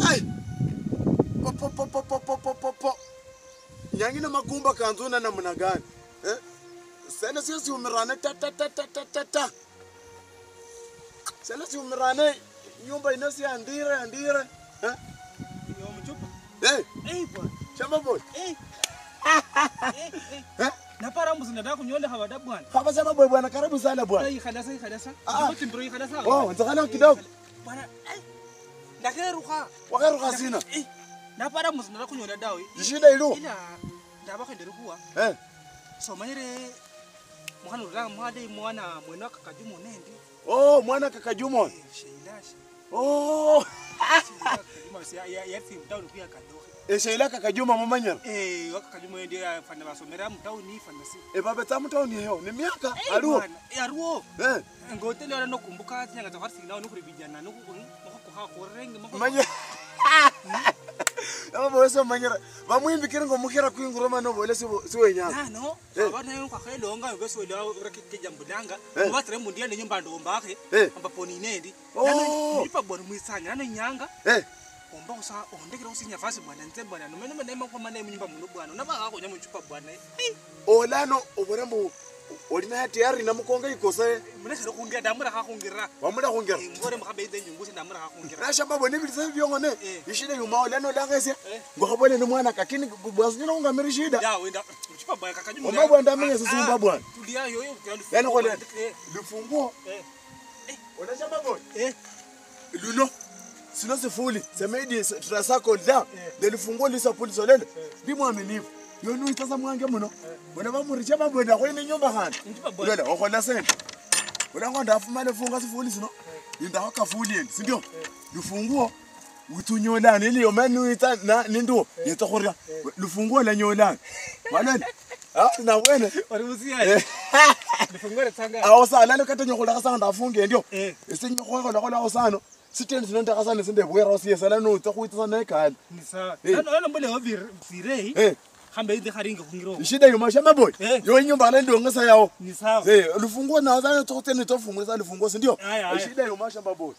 Ai. Po. Nyangi na magumba kanzuna na mna gani? Sele sisi umirane ta. Sele sisi umirane nyumba inasi andire. Yo mchupa. Bwana. Shamba boy. Napara mbuzi nataka kunyonda hawada bwana. Hapa shamba boy bwana, karibu sana bwana. Khadasa. Ndio khadasa. Oh, ntakana kidogo. Bwana, ndakeruka. Wakaruka sina. Napara mbuzi nataka kunyonda dawe. Shida ilo. Ila ndaba kwendera kuwa. So mayire mwana uranga mwade mwana mwena kakajumo nendi. Oh, mwana kakajumo. Sheilashi. Oh. Ya fi mtao pia kadoke. Sheila kakajuma mamanyara. Wakakajuma ndio yafanya basomera mtao ni fanasi. Baba ta mtao ni heo. Ni miaka aruo. Aruo. Ngotele wana nokumbuka nyanga za farsi nao nukuribijana nuko ha korenge mako. Manya. Aba boso manyara. Bamwimbi kiringo mukira kwinguroma no bole siwe nyanga. No. Abana yo kwakhayilonga beso lawo rakijambulanga. Mbathre mundiya nenyumba ndombakhe. Ambapo ni nendi. Nano nipa bwana mwisanya nano nyanga. Omba kusa ondekera usinya fasi bwana nze bwana nomene nema kwa mane mnyumba muno bwana naba ngako nyamu chupa bwana olano oborembo olina tayari namukonga ikose mune sero kundia damura ha kungira wamuna kungira ngore mkhabe ide nyungu se damura ha kungira nasha babo nibilisa byongone ishide yuma olano dangese ngokabone ni mwana kakini bwazina ungamiri shida ya wenda chupa bwana kakanyuma omba bwana ndamenye sisumba bwana tulia yoyo yani kole lufungo olasha babo luno sino sifuli semedi trasako da delifungo lisa polisi olele bimwaminifu yonu itasa mwange muno bona bamuriche babona kwene nyumba hana lele okhola sente ulango ndafumane funga sifuli sino inda wakafuli sindio lufungo utunyolana ile yomanu ita na nindo yetokhoria lufungo la nyolana malele na wena orimusia lufungo retanga awosala lokatanya khola ka ndafunge ndio isinyokho la osano siteni sinonta kasane sinde bwera osiyesala no tsakuitsa na ekhala ni sawa nana mbole ovire hambe ide kharinga khungiro ishida yuma shamba boy yo nyumba la ndongesa yawo ni sawa lufungo na za tsokuteni tofungisa lufungo sindio ishida yuma shamba boy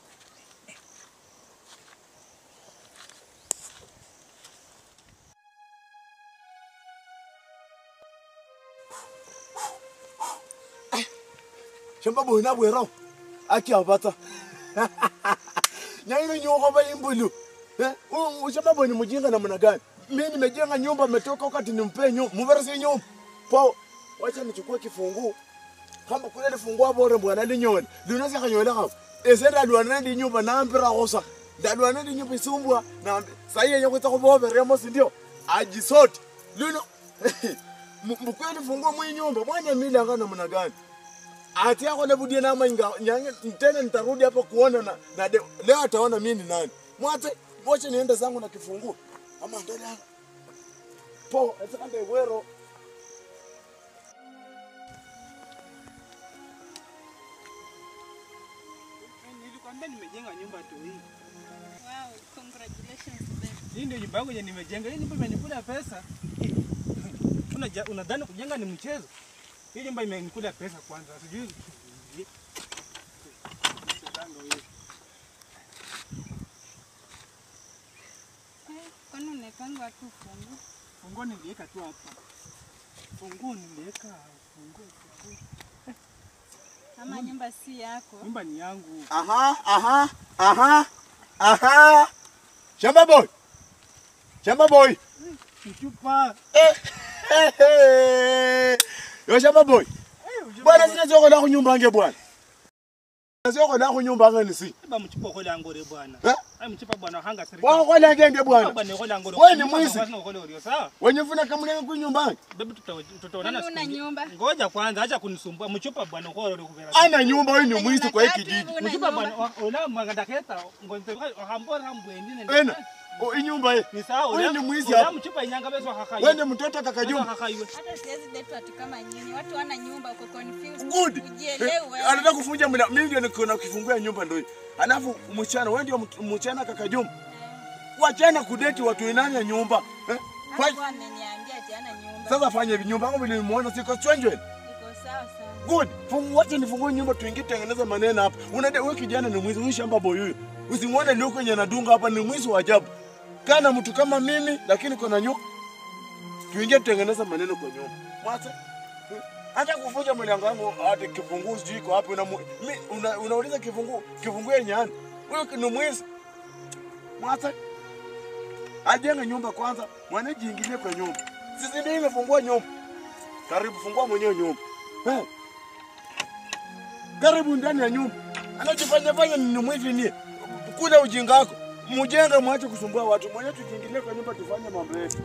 shamba boy na bwera aki abata Nyaino nyoko ba imbulu. Ushamba ni mjinga namna gani? Mimi nimejenga nyumba umetoka wakati nimpe nyumba. Muverese nyumba. Po wacha nichukue kifungu. Kama kule lifungu hapo bwana linyole. Lunaza kanyola hapo. Esera luana ndi nyumba na mpira kosa. Dalwana ndi nyumba isumbwa na sai yenye kwita kubobe remo sindio. Ajisoti. Luno. Mkweli fungu mwe nyumba. Mwana mila ngana namna gani? Ati yako nebudie na mainga nyange tena nitarudi hapo kuona na leo ataona mimi ni nani. Mwate ngoche niende zangu na kifungu. Ama ndani yako. Po atakande wero. Nilikwambia nimejenga nyumba tu hii. Wow, congratulations babe. Hii ndio nyumba yangu yenye nimejenga. Hii nyumba imenikula pesa. Unadhani kujenga ni mchezo? Hii nyumba imenikula pesa kwanza. Sijui. Kwani unekanga watu fungu? Fungu niliweka tu hapa. Fungu niliweka fungu. Ama nyumba si yako? Nyumba ni yangu. Aha. Shamba boy. Mchupa. Yo shamba boy. Bwana sina zoko la kunyumba nge bwana. Zoko la kunyumba ngani si. Ba mchupa kwa lango re bwana. Ai mchupa bwana hanga siri. Wa kwa lango nge bwana. Bwana kwa lango. Wewe ni mwizi. Sawa? Wenye funa kama nge kunyumba. Baby tutaonana siku. Una nyumba? Ngoja kwanza acha kunisumbua. Mchupa bwana kwa leo kuvera. Ana nyumba wewe ni mwizi kwa hiki kijiji. Mchupa bwana ona magandaketa ngonze hambora mbwendine. Ena. Inyumba hii. Ni sawa. Wewe ni mwizi hapa. Mchupa inyanga beso hakai. Wewe ni mtoto kakajumba. Hata siwezi date watu kama nyinyi. Watu wana nyumba uko confused. Good. Ujielewe. Anataka kufunja mimi ndio niko kifungua nyumba ndio. Alafu mchana wewe ndio mchana kakajumba. Wachana kudeti watu inanya nyumba. Kwa ameniambia jana nyumba. Sasa fanya nyumba yangu vile nimeona siko chonjwe. Iko sawa sawa. Good. Wacha nifungue nyumba tuingie tengeneza maneno hapa. Unadai wewe kijana ni mwizi, huyu shamba boy huyu. Usimwone Luke yenye anadunga hapa ni mwizi wa ajabu. Kana mtu kama mimi lakini kuna nyumba. Tuingie tutengeneza maneno kwa nyumba. Mwasa. Hata kufuja mlango wangu hata kifunguu sijui iko wapi unauliza kifunguu yenye ani. Wewe ni mwizi. Mwasa. Ajenge nyumba kwanza, mwaneji ingilie kwa nyumba. Sisi ndio imefungua nyumba. Karibu fungua mwenyewe nyumba. Karibu ndani ya nyumba. Anachofanya ni mwizi ni kula ujinga wako. Mjenge mwache kusumbua watu. Mwenyewe tukiingilia kwa nyumba tufanye mambo yetu.